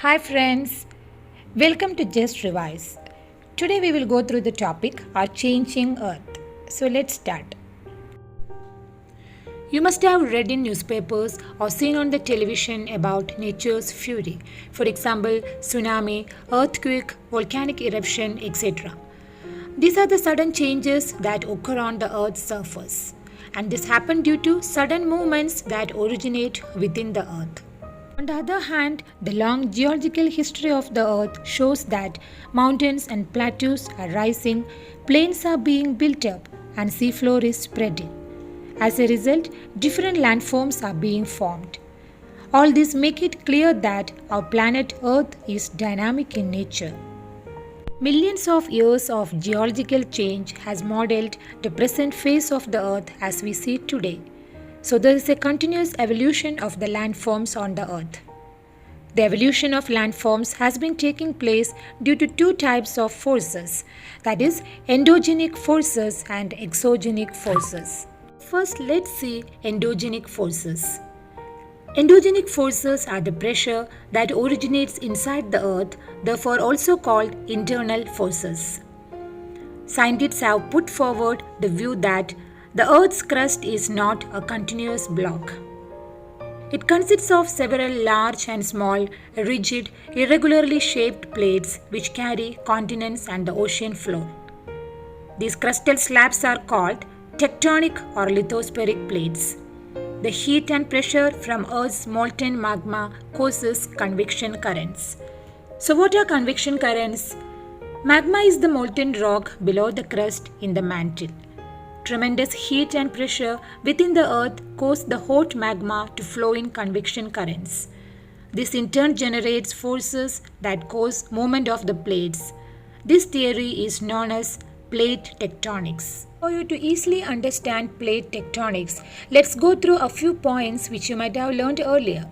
Hi friends, welcome to Just Revise. Today we will go through the topic Our Changing Earth. So let's start. You must have read in newspapers or seen on the television about nature's fury. For example, tsunami, earthquake, volcanic eruption, etc. These are the sudden changes that occur on the earth's surface. And this happen due to sudden movements that originate within the earth. On the other hand, the long geological history of the earth shows that mountains and plateaus are rising, plains are being built up, and seafloor is spreading. As a result, different landforms are being formed. All this make it clear that our planet Earth is dynamic in nature. Millions of years of geological change has modeled the present face of the earth as we see it today. So there is a continuous evolution of the landforms on the earth. The evolution of landforms has been taking place due to two types of forces, that is endogenic forces and exogenic forces. First, let's see endogenic forces. Endogenic forces are the pressure that originates inside the earth, therefore also called internal forces. Scientists have put forward the view that the earth's crust is not a continuous block. It consists of several large and small, rigid, irregularly shaped plates which carry continents and the ocean floor. These crustal slabs are called tectonic or lithospheric plates. The heat and pressure from Earth's molten magma causes convection currents. So what are convection currents? Magma is the molten rock below the crust in the mantle. Tremendous heat and pressure within the earth cause the hot magma to flow in convection currents. This in turn generates forces that cause movement of the plates. This theory is known as plate tectonics. For you to easily understand plate tectonics, let's go through a few points which you might have learned earlier.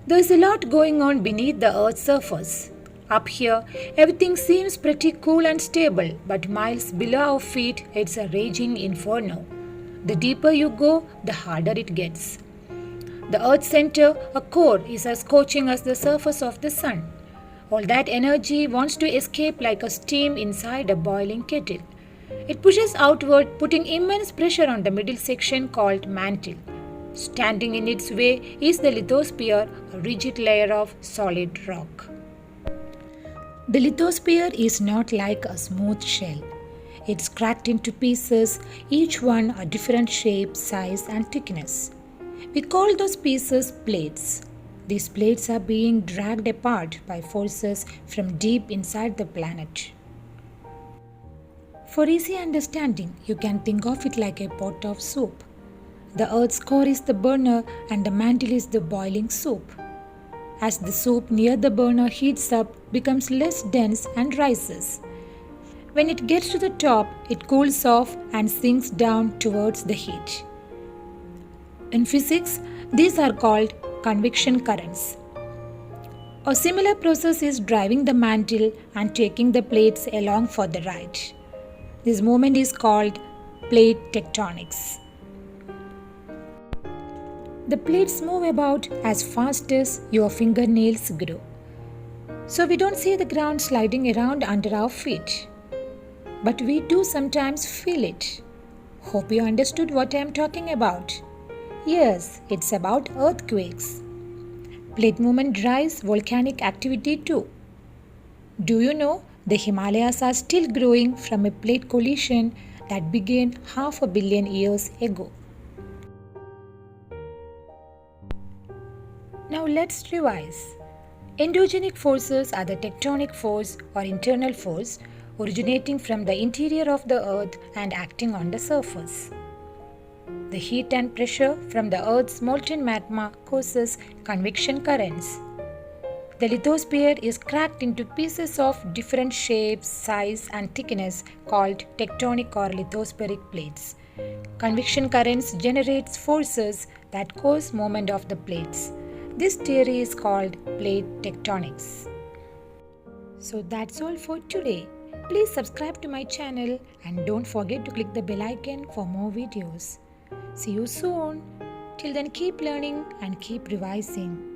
There is a lot going on beneath the Earth's surface. Up here, everything seems pretty cool and stable, but miles below our feet, it's a raging inferno. The deeper you go, the harder it gets. The Earth's center, a core, is as scorching as the surface of the sun. All that energy wants to escape like a steam inside a boiling kettle. It pushes outward, putting immense pressure on the middle section called mantle. Standing in its way is the lithosphere, a rigid layer of solid rock. The lithosphere is not like a smooth shell. It's cracked into pieces, each one a different shape, size, and thickness. We call those pieces plates. These plates are being dragged apart by forces from deep inside the planet. For easy understanding, you can think of it like a pot of soup. The Earth's core is the burner and the mantle is the boiling soup. As the soup near the burner heats up, becomes less dense and rises. When it gets to the top, it cools off and sinks down towards the heat. In physics, these are called convection currents. A similar process is driving the mantle and taking the plates along for the ride. This movement is called plate tectonics. The plates move about as fast as your fingernails grow. So we don't see the ground sliding around under our feet. But we do sometimes feel it. Hope you understood what I am talking about. Yes, it's about earthquakes. Plate movement drives volcanic activity too. Do you know the Himalayas are still growing from a plate collision that began 500 million years ago? Now let's revise. Endogenic forces are the tectonic force or internal force originating from the interior of the earth and acting on the surface. The heat and pressure from the earth's molten magma causes convection currents. The lithosphere is cracked into pieces of different shapes, size, and thickness called tectonic or lithospheric plates. Convection currents generates forces that cause movement of the plates. This theory is called plate tectonics. So that's all for today. Please subscribe to my channel and don't forget to click the bell icon for more videos. See you soon. Till then, keep learning and keep revising.